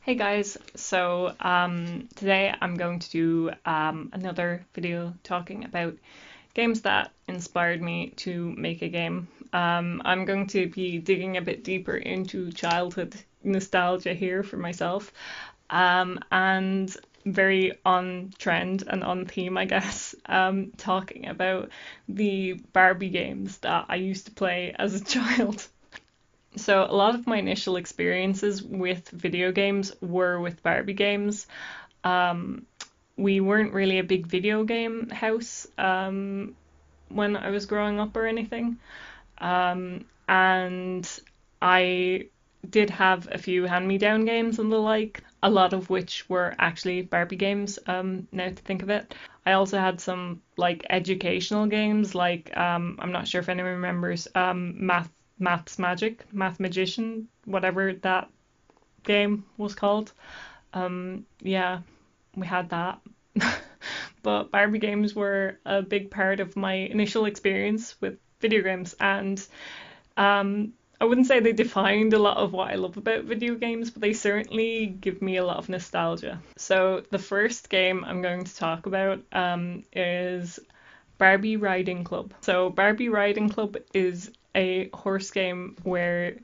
Hey guys, today I'm going to do another video talking about games that inspired me to make a game. I'm going to be digging a bit deeper into childhood nostalgia here for myself, and very on trend and on theme, I guess, talking about the Barbie games that I used to play as a child. So a lot of my initial experiences with video games were with Barbie games. Um, we weren't really a big video game house when I was growing up or anything. And I did have a few hand-me-down games and the like, a lot of which were actually Barbie games, now to think of it. I also had some like educational games, like I'm not sure if anyone remembers Math Magician, whatever that game was called. Yeah, we had that. But Barbie games were a big part of my initial experience with video games, and I wouldn't say they defined a lot of what I love about video games, but they certainly give me a lot of nostalgia. So the first game I'm going to talk about is Barbie Riding Club. So Barbie Riding Club is a horse game where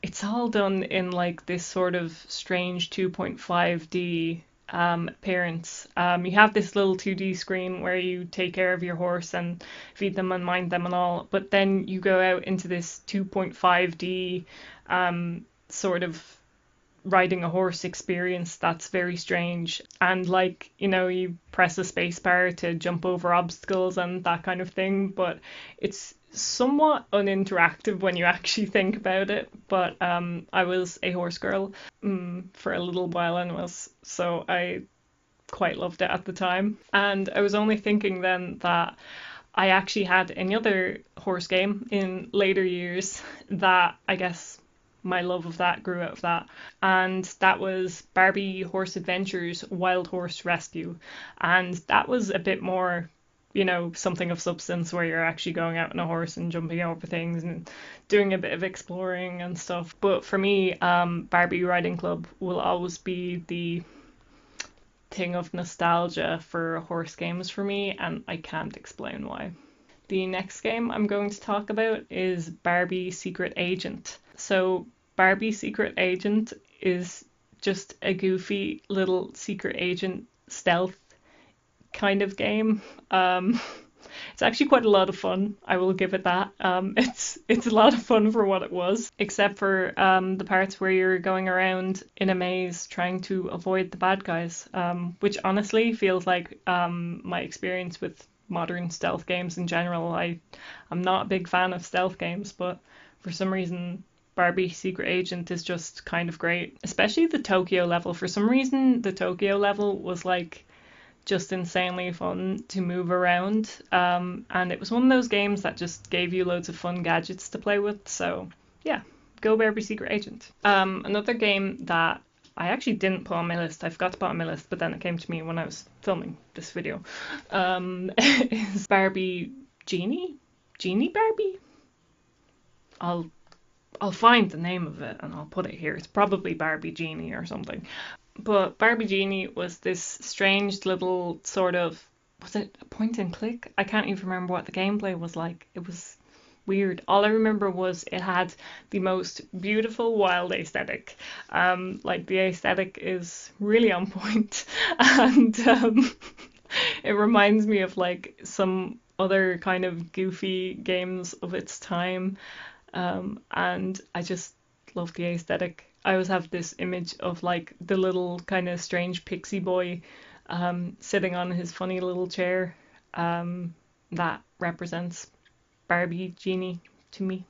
it's all done in like this sort of strange 2.5D appearance. You have this little 2D screen where you take care of your horse and feed them and mind them and all, but then you go out into this 2.5D sort of riding a horse experience that's very strange. And like, you press a space bar to jump over obstacles and that kind of thing, but it's somewhat uninteractive when you actually think about it. But I was a horse girl for a little while and so I quite loved it at the time. And I was only thinking then that I actually had another horse game in later years that I guess my love of that grew out of that. And that was Barbie Horse Adventures Wild Horse Rescue. And that was a bit more, something of substance where you're actually going out on a horse and jumping over things and doing a bit of exploring and stuff. But for me, Barbie Riding Club will always be the thing of nostalgia for horse games for me, and I can't explain why. The next game I'm going to talk about is Barbie Secret Agent. So, Barbie Secret Agent is just a goofy little secret agent stealth kind of game. It's actually quite a lot of fun. I will give it that. It's a lot of fun for what it was, except for the parts where you're going around in a maze trying to avoid the bad guys, which honestly feels like my experience with modern stealth games in general. I'm not a big fan of stealth games, but for some reason Barbie Secret Agent is just kind of great, especially the Tokyo level. For some reason the Tokyo level was like just insanely fun to move around, and it was one of those games that just gave you loads of fun gadgets to play with. So yeah, go Barbie Secret Agent. Another game that I actually didn't put on my list, I forgot to put on my list, but then it came to me when I was filming this video, is Barbie Genie Barbie. I'll find the name of it and I'll put it here. It's probably Barbie Genie or something. But Barbie Genie was this strange little sort of, was it a point and click? I can't even remember what the gameplay was like. It was weird. All I remember was it had the most beautiful wild aesthetic. Like the aesthetic is really on point, and it reminds me of like some other kind of goofy games of its time. And I just love the aesthetic. I always have this image of like the little kind of strange pixie boy sitting on his funny little chair, that represents Barbie Genie to me.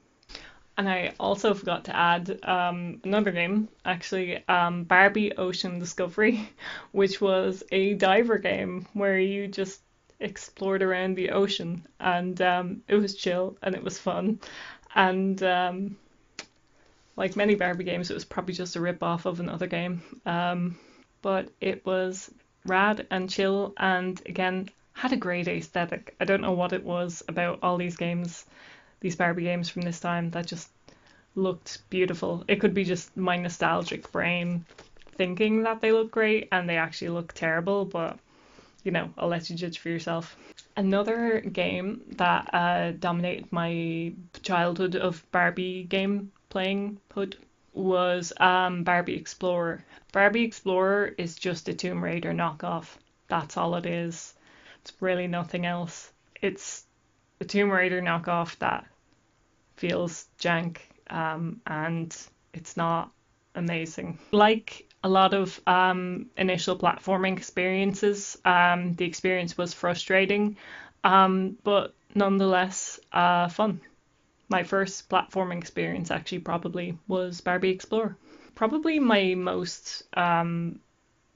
And I also forgot to add another game, actually, Barbie Ocean Discovery, which was a diver game where you just explored around the ocean, and it was chill and it was fun. And like many Barbie games, it was probably just a rip off of another game. But it was rad and chill, and again, had a great aesthetic. I don't know what it was about all these games, these Barbie games from this time, that just looked beautiful. It could be just my nostalgic brain thinking that they look great and they actually look terrible, but you know, I'll let you judge for yourself. Another game that dominated my childhood of Barbie game playing hood was Barbie Explorer. Barbie Explorer is just a Tomb Raider knockoff. That's all it is. It's really nothing else. It's a Tomb Raider knockoff that feels jank, and it's not amazing. Like a lot of initial platforming experiences, the experience was frustrating, but nonetheless fun. My first platforming experience actually probably was Barbie Explorer. Probably my most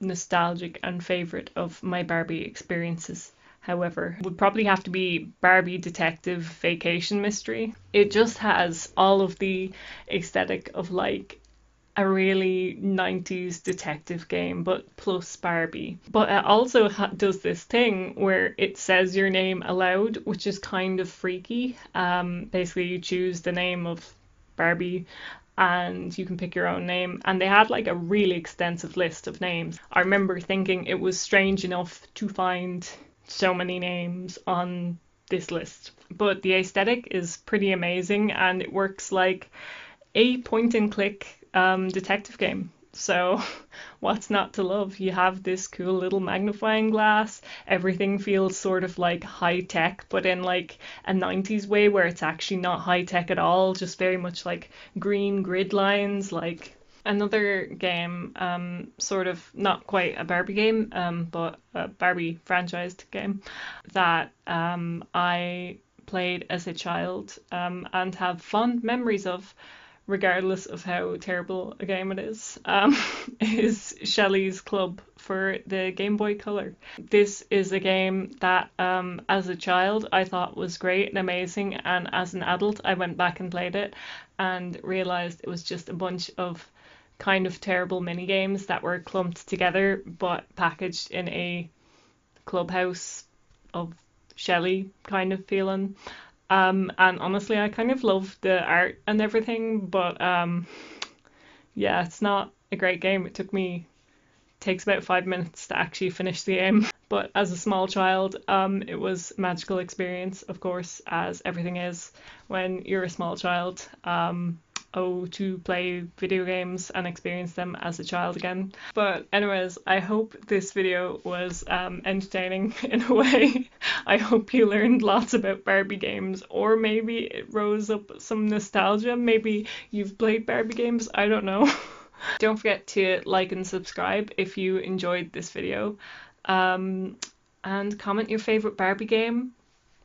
nostalgic and favourite of my Barbie experiences, however, would probably have to be Barbie Detective Vacation Mystery. It just has all of the aesthetic of like a really 90s detective game, but plus Barbie. But it also does this thing where it says your name aloud, which is kind of freaky. Basically, you choose the name of Barbie and you can pick your own name. And they had like a really extensive list of names. I remember thinking it was strange enough to find so many names on this list. But the aesthetic is pretty amazing and it works like a point and click detective game. So what's not to love? You have this cool little magnifying glass. Everything feels sort of like high tech, but in like a 90s way where it's actually not high tech at all, just very much like green grid lines. Like another game, sort of not quite a Barbie game, but a Barbie franchised game that I played as a child and have fond memories of, regardless of how terrible a game it is Shelly's Club for the Game Boy Color. This is a game that as a child I thought was great and amazing, and as an adult I went back and played it and realised it was just a bunch of kind of terrible mini games that were clumped together but packaged in a clubhouse of Shelly kind of feeling. And honestly, I kind of love the art and everything, but yeah, it's not a great game. Takes about 5 minutes to actually finish the game. But as a small child, it was a magical experience, of course, as everything is when you're a small child. To play video games and experience them as a child again. But anyways, I hope this video was entertaining in a way. I hope you learned lots about Barbie games, or maybe it rose up some nostalgia. Maybe you've played Barbie games, I don't know. Don't forget to like and subscribe if you enjoyed this video. And comment your favourite Barbie game.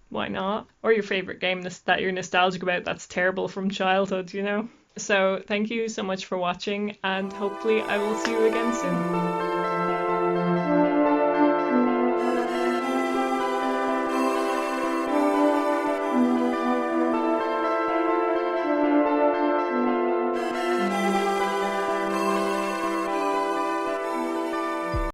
Why not? Or your favourite game that you're nostalgic about that's terrible from childhood, you know? So thank you so much for watching, and hopefully I will see you again soon.